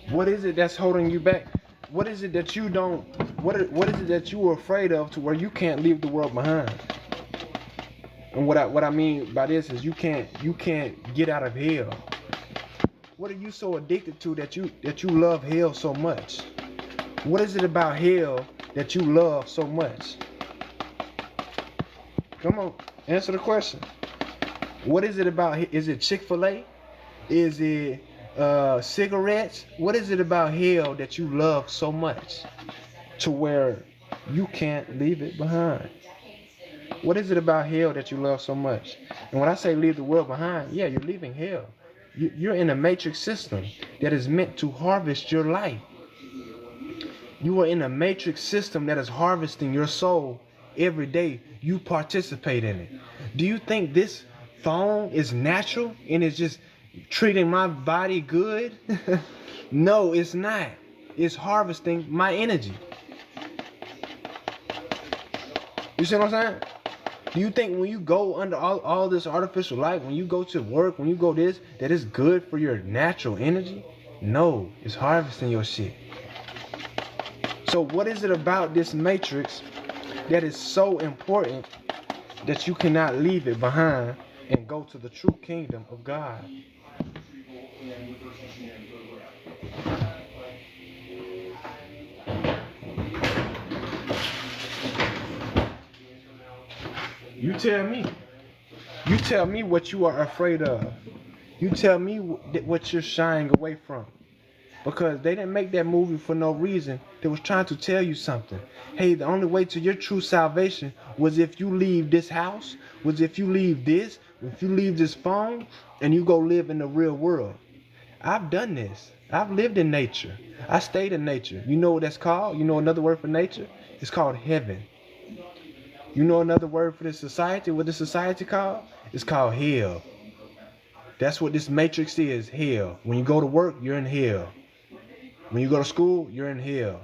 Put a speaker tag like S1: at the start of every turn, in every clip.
S1: What is it that's holding you back? What is it that you don't? What is it that you are afraid of to where you can't leave the world behind? And what I mean by this is you can't get out of hell. What are you so addicted to that you love hell so much? What is it about hell that you love so much? Come on, answer the question. What is it about? Is it Chick-fil-A? Is it cigarettes? What is it about hell that you love so much to where you can't leave it behind? What is it about hell that you love so much? And when I say leave the world behind, yeah, you're leaving hell. You're in a matrix system that is meant to harvest your life. You are in a matrix system that is harvesting your soul every day. You participate in it. Do you think this phone is natural and it's just treating my body good? No, it's not. It's harvesting my energy. You see what I'm saying? Do you think when you go under all this artificial light, when you go to work, when you go this, that it's good for your natural energy? No, it's harvesting your shit. So what is it about this matrix that is so important that you cannot leave it behind and go to the true kingdom of God? You tell me. You tell me what you are afraid of. You tell me what you're shying away from. Because they didn't make that movie for no reason. They was trying to tell you something. Hey, the only way to your true salvation was if you leave this house, was if you leave this, if you leave this phone, and you go live in the real world. I've done this. I've lived in nature. I stayed in nature. You know what that's called? You know another word for nature? It's called heaven. You know another word for this society? What this society called? It's called hell. That's what this matrix is, hell. When you go to work, you're in hell. When you go to school, you're in hell.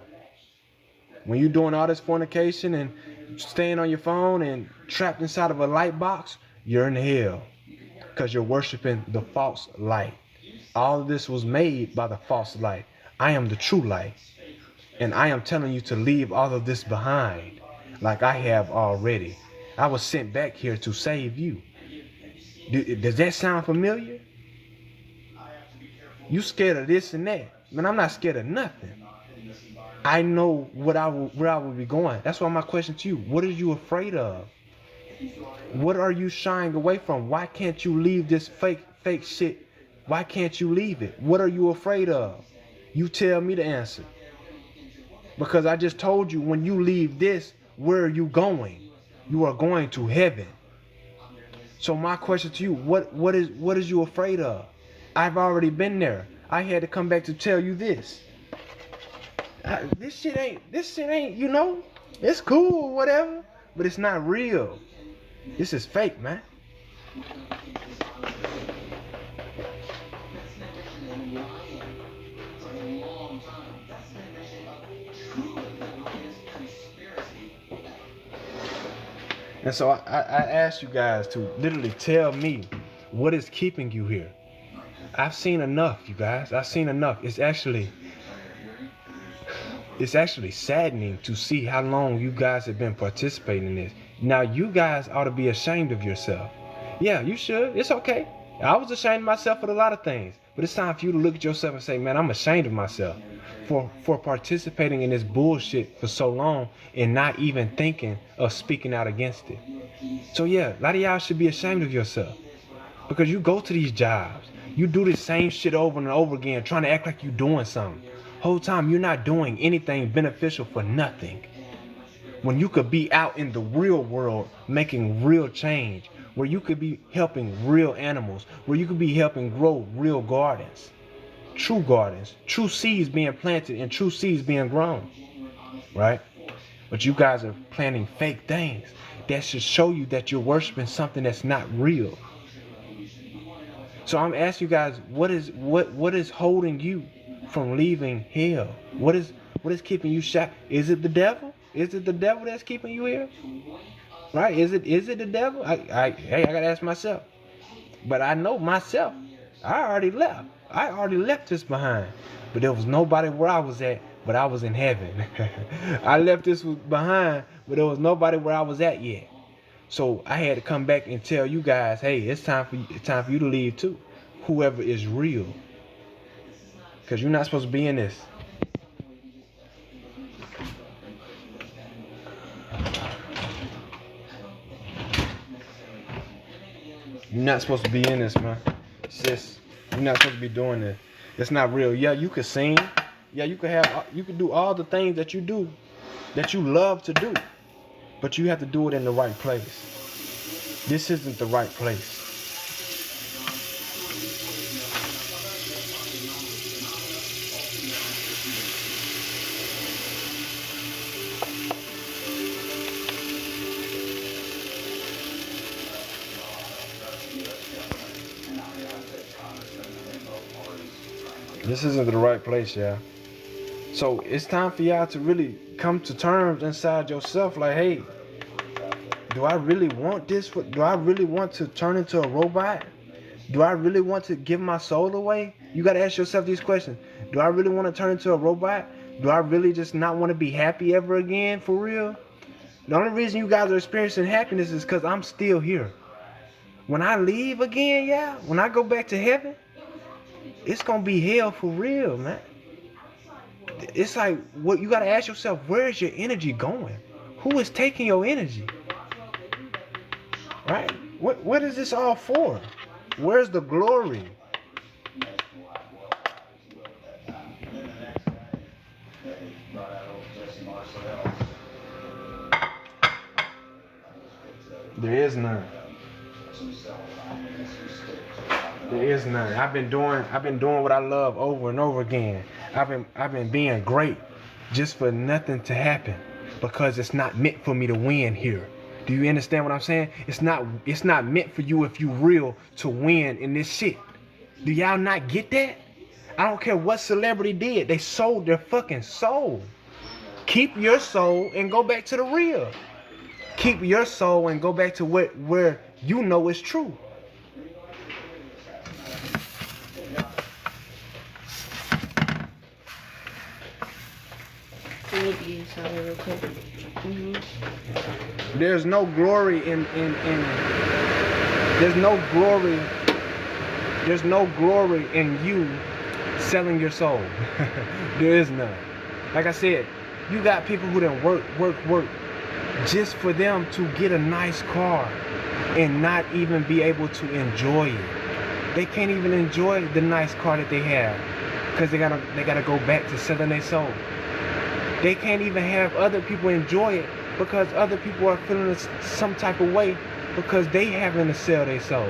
S1: When you're doing all this fornication and staying on your phone and trapped inside of a light box, you're in hell. Because you're worshiping the false light. All of this was made by the false light. I am the true light. And I am telling you to leave all of this behind. Like I have already. I was sent back here to save you. Does that sound familiar? You scared of this and that. Man, I'm not scared of nothing. I know where I will be going. That's why my question to you, what are you afraid of? What are you shying away from? Why can't you leave this fake shit? Why can't you leave it? What are you afraid of? You tell me the answer. Because I just told you, when you leave this, where are you going? You are going to heaven. So my question to you, what is you afraid of? I've already been there. I had to come back to tell you this. This shit ain't, you know, it's cool or whatever, but it's not real. This is fake, man. And so I asked you guys to literally tell me what is keeping you here. I've seen enough, you guys. I've seen enough. It's actually saddening to see how long you guys have been participating in this. Now you guys ought to be ashamed of yourself. Yeah, you should. It's okay. I was ashamed of myself for a lot of things. But it's time for you to look at yourself and say, man, I'm ashamed of myself for participating in this bullshit for so long and not even thinking of speaking out against it. So yeah, a lot of y'all should be ashamed of yourself. Because you go to these jobs. You do the same shit over and over again, trying to act like you're doing something. Whole time you're not doing anything beneficial for nothing. When you could be out in the real world making real change, where you could be helping real animals, where you could be helping grow real gardens, true seeds being planted and true seeds being grown, right? But you guys are planting fake things that should show you that you're worshiping something that's not real. So I'm asking you guys, what is holding you from leaving hell? What is keeping you shut? Is it the devil? Is it the devil that's keeping you here? Right? Is it the devil? I gotta ask myself. But I know myself. I already left this behind. but there was nobody where I was at, but I was in heaven. I left this behind, but there was nobody where I was at yet. So I had to come back and tell you guys, hey, it's time for you to leave too. Whoever is real. Because you're not supposed to be in this. You're not supposed to be in this, man. Sis, you're not supposed to be doing this. It's not real. Yeah, you could sing. Yeah, you could do all the things that you do, that you love to do. But you have to do it in the right place. This isn't the right place. This isn't the right place, y'all. So it's time for y'all to really come to terms inside yourself. Like, hey, do I really want this? Do I really want to turn into a robot? Do I really want to give my soul away? You got to ask yourself these questions. Do I really want to turn into a robot? Do I really just not want to be happy ever again, for real? The only reason you guys are experiencing happiness is because I'm still here. When I leave again, yeah, when I go back to heaven, it's going to be hell for real, man. It's like, what you got to ask yourself, where is your energy going? Who is taking your energy? Right? What is this all for? Where's the glory? There is none. There is none. I've been doing what I love over and over again. I've been being great just for nothing to happen, because it's not meant for me to win here. Do you understand what I'm saying? It's not meant for you, if you real, to win in this shit. Do y'all not get that? I don't care what celebrity did. They sold their fucking soul. Keep your soul and go back to the real. Keep your soul and go back to where you know is true. There's no glory there's no glory in you selling your soul. There is none. Like I said, you got people who done work just for them to get a nice car and not even be able to enjoy it. They can't even enjoy the nice car that they have because they gotta go back to selling their soul. They can't even have other people enjoy it because other people are feeling some type of way because they having to sell their soul.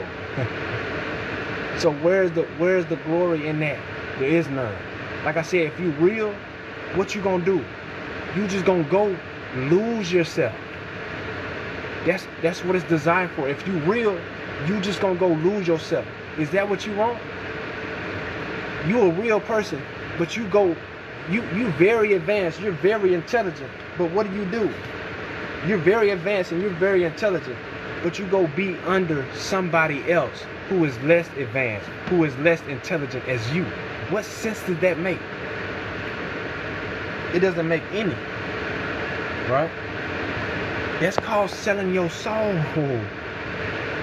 S1: So where's the glory in that? There is none. Like I said, if you real, what you gonna do? You just gonna go lose yourself. That's what it's designed for. If you real, you just gonna go lose yourself. Is that what you want? You a real person, but you very advanced, you're very intelligent, but what do? You're very advanced and you're very intelligent, but you go be under somebody else who is less advanced, who is less intelligent as you. What sense does that make? It doesn't make any, right? That's called selling your soul.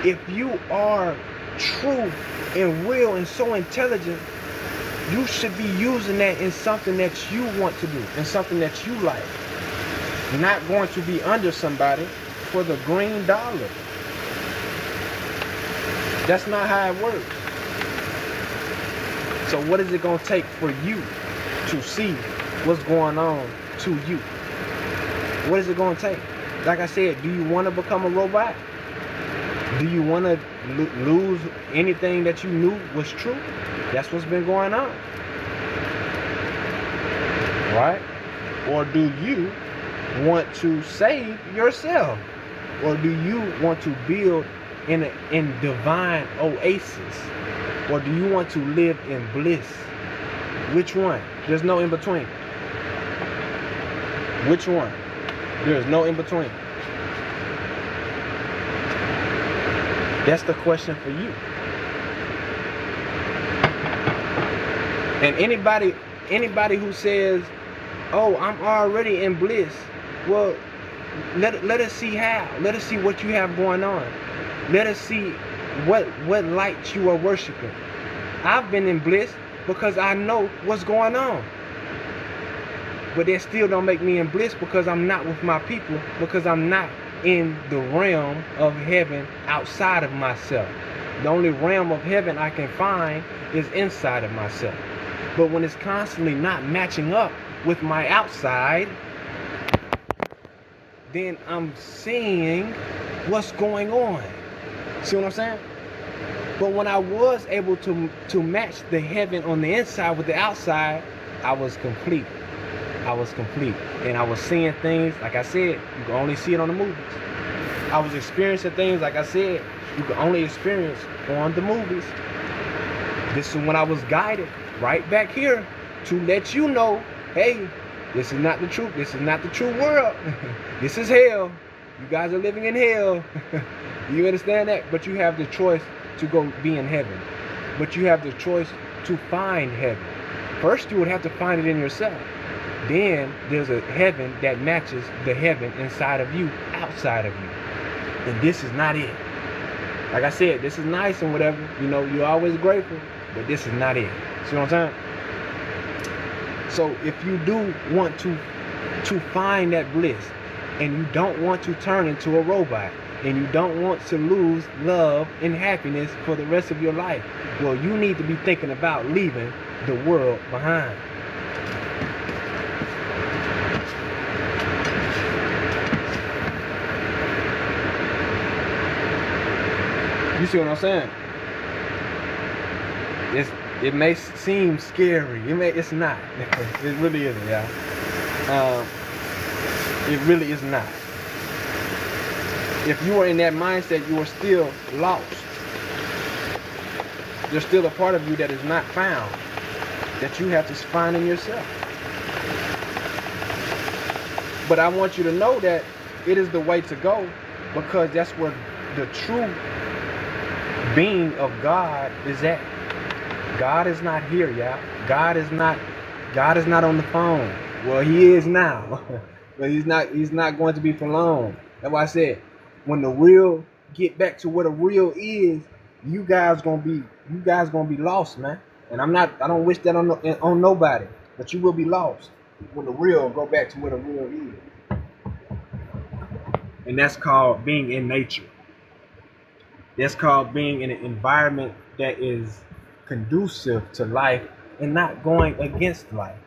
S1: If you are true and real and so intelligent, you should be using that in something that you want to do, in something that you like. Not going to be under somebody for the green dollar. That's not how it works. So what is it going to take for you to see what's going on to you? What is it going to take? Like I said, do you want to become a robot? Do you want to lose anything that you knew was true? That's what's been going on. Right? Or do you want to save yourself? Or do you want to build in divine oasis? Or do you want to live in bliss? Which one? There's no in between. Which one? There's no in between. That's the question for you. And anybody who says, "Oh, I'm already in bliss," well, let us see how. Let us see what you have going on. Let us see what light you are worshiping. I've been in bliss because I know what's going on. But that still don't make me in bliss because I'm not with my people, because I'm not in the realm of heaven outside of myself. The only realm of heaven I can find is inside of myself. But when it's constantly not matching up with my outside, then I'm seeing what's going on. See what I'm saying? But when I was able to match the heaven on the inside with the outside, I was complete. I was complete. And I was seeing things, like I said, you can only see it on the movies. I was experiencing things, like I said, you can only experience on the movies. This is when I was guided right back here to let you know, hey, this is not the truth. This is not the true world. This is hell. You guys are living in hell. You understand that? But you have the choice to go be in heaven. But you have the choice to find heaven. First, you would have to find it in yourself. Then there's a heaven that matches the heaven inside of you, outside of you. And this is not it. Like I said, this is nice and whatever. You know, you're always grateful, but this is not it. See what I'm saying? So if you do want to find that bliss, and you don't want to turn into a robot, and you don't want to lose love and happiness for the rest of your life, well, you need to be thinking about leaving the world behind. You see what I'm saying? It may seem scary. It's not. It really isn't, y'all. It really is not. If you are in that mindset, you are still lost. There's still a part of you that is not found, that you have to find in yourself. But I want you to know that it is the way to go, because that's where the true being of God is at. God is not here, y'all. God is not on the phone. Well, he is now. But he's not going to be for long. That's why I said, when the real get back to what a real is, you guys gonna be lost, man. And I don't wish that on nobody, but you will be lost when the real go back to what a real is. And that's called being in nature. That's called being in an environment that is conducive to life and not going against life.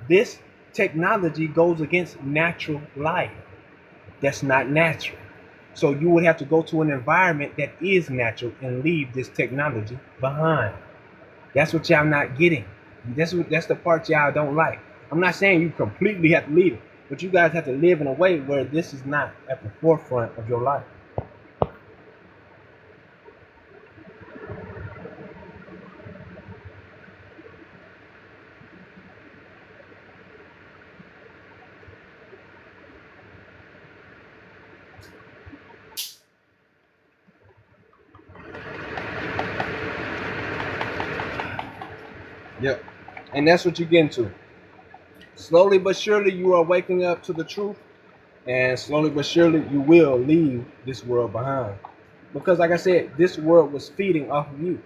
S1: This technology goes against natural life. That's not natural. So you would have to go to an environment that is natural and leave this technology behind. That's what y'all not getting. That's the part y'all don't like. I'm not saying you completely have to leave it, but you guys have to live in a way where this is not at the forefront of your life. Yep. And that's what you get into. Slowly but surely you are waking up to the truth, and slowly but surely you will leave this world behind. Because like I said, this world was feeding off of you.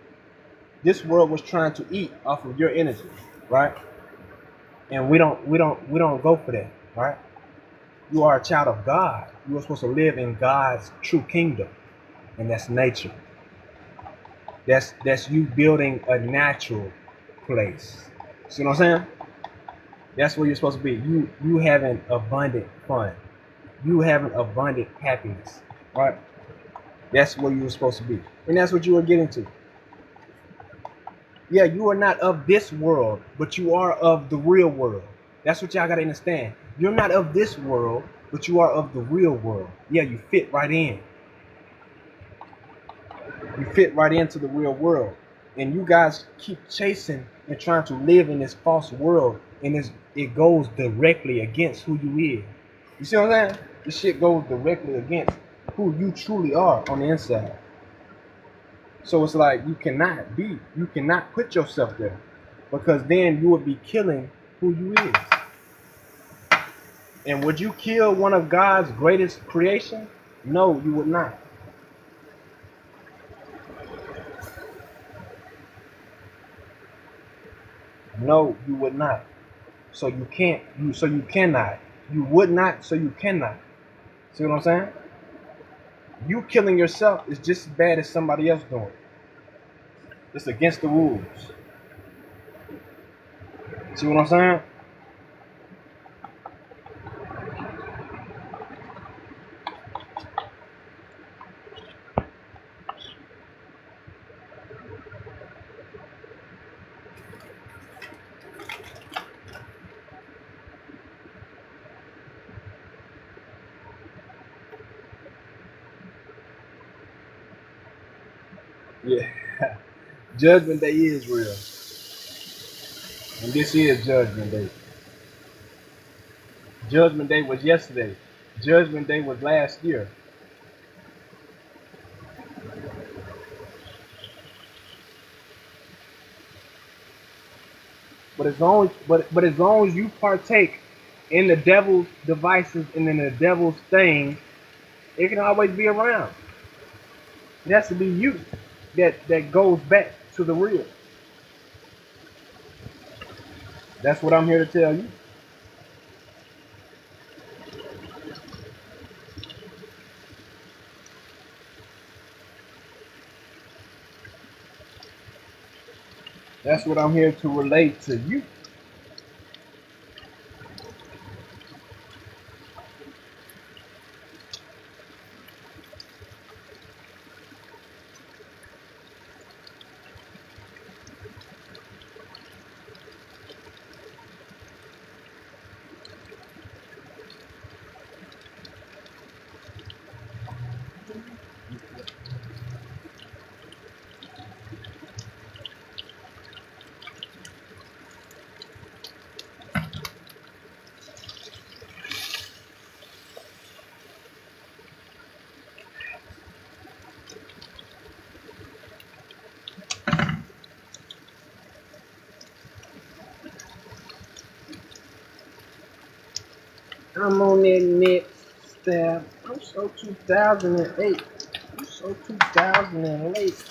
S1: This world was trying to eat off of your energy, right? And we don't go for that, right? You are a child of God. You are supposed to live in God's true kingdom, and that's nature. That's you building a natural place. See what I'm saying? That's where you're supposed to be. You having abundant fun. You having abundant happiness, right? That's where you're supposed to be, and that's what you are getting to. Yeah, you are not of this world, but you are of the real world. That's what y'all gotta understand. You're not of this world, but you are of the real world. Yeah, you fit right in. You fit right into the real world. And you guys keep chasing and trying to live in this false world, and it goes directly against who you is. You see what I'm saying? This shit goes directly against who you truly are on the inside. So it's like you cannot put yourself there, because then you would be killing who you is. And would you kill one of God's greatest creation? No, you would not. No, you would not. So you can't. You cannot. You would not. So you cannot. See what I'm saying? You killing yourself is just as bad as somebody else doing it. It's against the rules. See what I'm saying? Yeah. Judgment Day is real. And this is Judgment Day. Judgment Day was yesterday. Judgment Day was last year. But as long as you partake in the devil's devices and in the devil's things, it can always be around. It has to be you that goes back to the real. That's what I'm here to tell you. That's what I'm here to relate to you. I'm on that next step. I'm so 2008. I'm so 2008.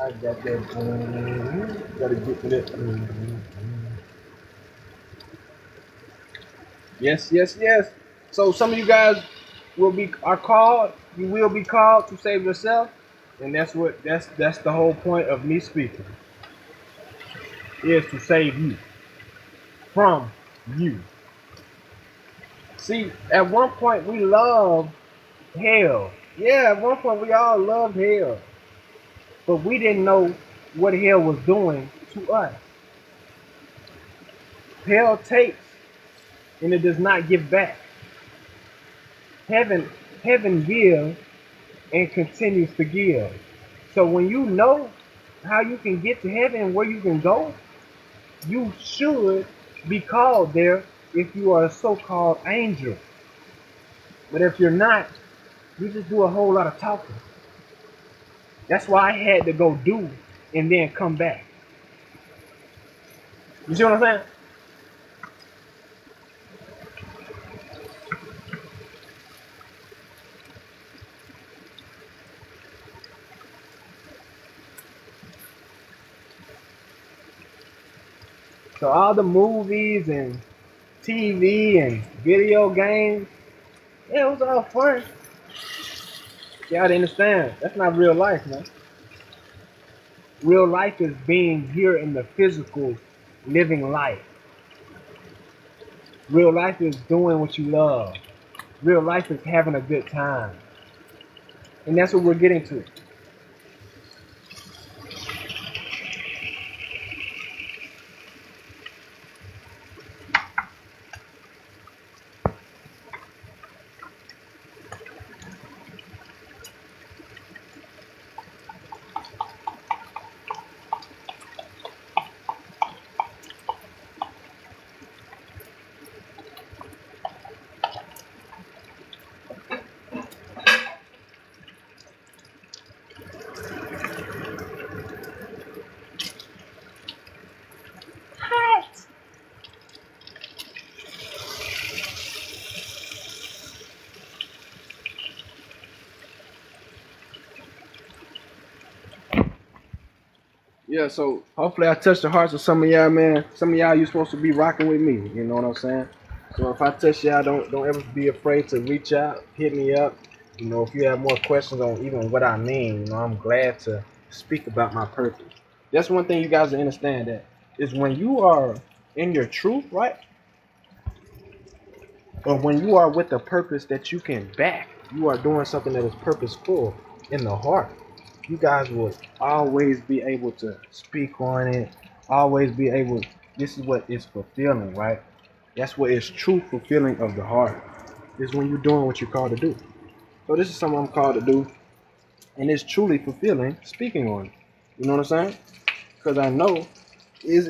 S1: I got that. Gotta get to that. Yes, yes, yes. So some of you guys are called. You will be called to save yourself, and that's the whole point of me speaking, is to save you from you. See, at one point we loved hell. Yeah, at one point we all loved hell, but we didn't know what hell was doing to us. Hell takes, and it does not give back. Heaven, heaven gives and continues to give. So when you know how you can get to heaven and where you can go, you should be called there if you are a so-called angel. But if you're not, you just do a whole lot of talking. That's why I had to go do and then come back. You see what I'm saying? So all the movies and TV and video games, yeah, it was all fun. You gotta understand, that's not real life, man. Real life is being here in the physical, living life. Real life is doing what you love. Real life is having a good time. And that's what we're getting to.
S2: Yeah, so hopefully I touched the hearts of some of y'all, man. Some of y'all, you supposed to be rocking with me. You know what I'm saying? So if I touch y'all, don't ever be afraid to reach out, hit me up. You know, if you have more questions on even what I mean, you know, I'm glad to speak about my purpose. That's one thing you guys to understand, that is when you are in your truth, right? Or when you are with a purpose that you can back, you are doing something that is purposeful in the heart. You guys will always be able to speak on it, always be able. This is what is fulfilling, right? That's what is true fulfilling of the heart. Is when you're doing what you're called to do. So this is something I'm called to do, and it's truly fulfilling speaking on it. You know what I'm saying? Because I know it's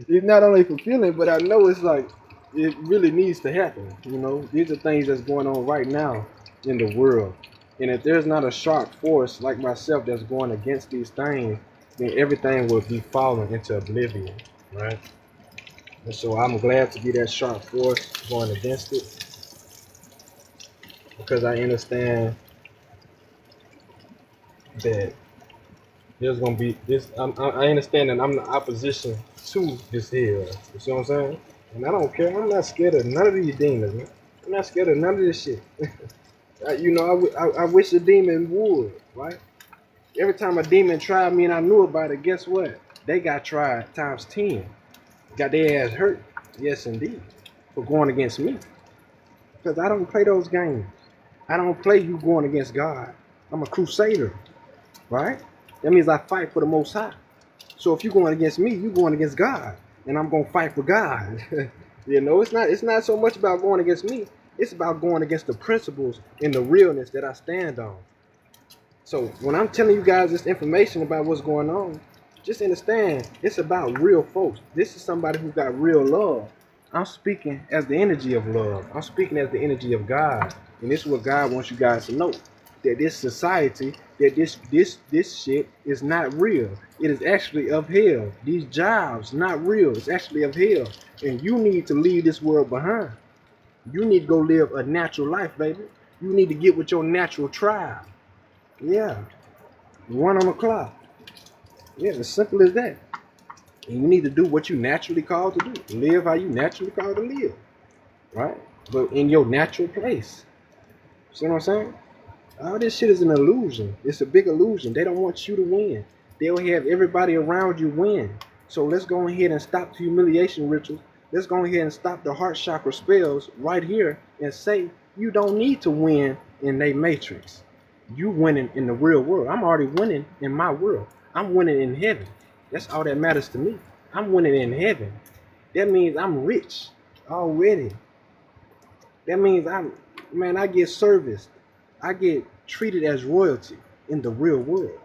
S2: it's not only fulfilling, but I know it's like it really needs to happen. You know, these are things that's going on right now in the world, and if there's not a sharp force like myself that's going against these things, then everything will be falling into oblivion, right? And so I'm glad to be that sharp force going against it, because I understand that there's gonna be this. I understand that I'm the opposition to this here. You see what I'm saying? And I don't care. I'm not scared of none of these demons, man. I'm not scared of none of this shit. You know, I wish a demon would, right? Every time a demon tried me and I knew about it, guess what? They got tried times 10. Got their ass hurt. Yes, indeed. For going against me. Because I don't play those games. I don't play you going against God. I'm a crusader, right? That means I fight for the Most High. So if you're going against me, you're going against God, and I'm gonna fight for God. You know, it's not so much about going against me. It's about going against the principles and the realness that I stand on. So when I'm telling you guys this information about what's going on, just understand it's about real folks. This is somebody who got real love. I'm speaking as the energy of love. I'm speaking as the energy of God. And this is what God wants you guys to know. That this society, that this shit is not real. It is actually of hell. These jobs, not real. It's actually of hell. And you need to leave this world behind. You need to go live a natural life, baby. You need to get with your natural tribe. Yeah. One on the clock. Yeah, as simple as that. And you need to do what you naturally called to do. Live how you naturally called to live. Right? But in your natural place. See what I'm saying? All this shit is an illusion. It's a big illusion. They don't want you to win. They'll have everybody around you win. So let's go ahead and stop the humiliation rituals. Let's go ahead and stop the heart chakra spells right here and say you don't need to win in a matrix. You winning in the real world. I'm already winning in my world. I'm winning in heaven. That's all that matters to me. I'm winning in heaven. That means I'm rich already. That means I get serviced. I get treated as royalty in the real world.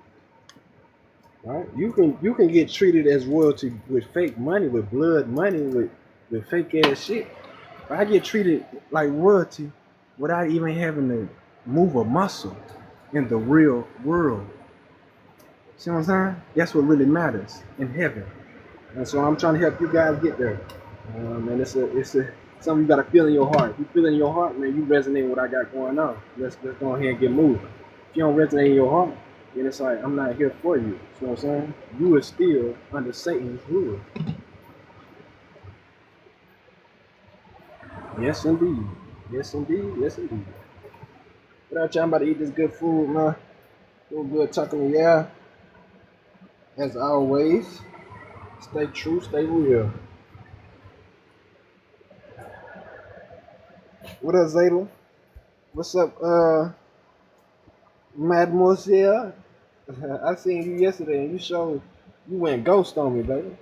S2: Right? You can get treated as royalty with fake money, with blood money, with fake ass shit. But I get treated like royalty without even having to move a muscle in the real world. See what I'm saying? That's what really matters in heaven. And so I'm trying to help you guys get there. And it's something you gotta feel in your heart. If you feel in your heart, man, you resonate with what I got going on. Let's go ahead and get moving. If you don't resonate in your heart, then it's like I'm not here for you. See what I'm saying? You are still under Satan's rule. Yes indeed. Yes indeed. Yes indeed. But out, y'all, I'm about to eat this good food, man. Feel good talking to y'all. As always, stay true, stay real. What up, Zayla? What's up, Mademoiselle? I seen you yesterday and you went ghost on me, baby.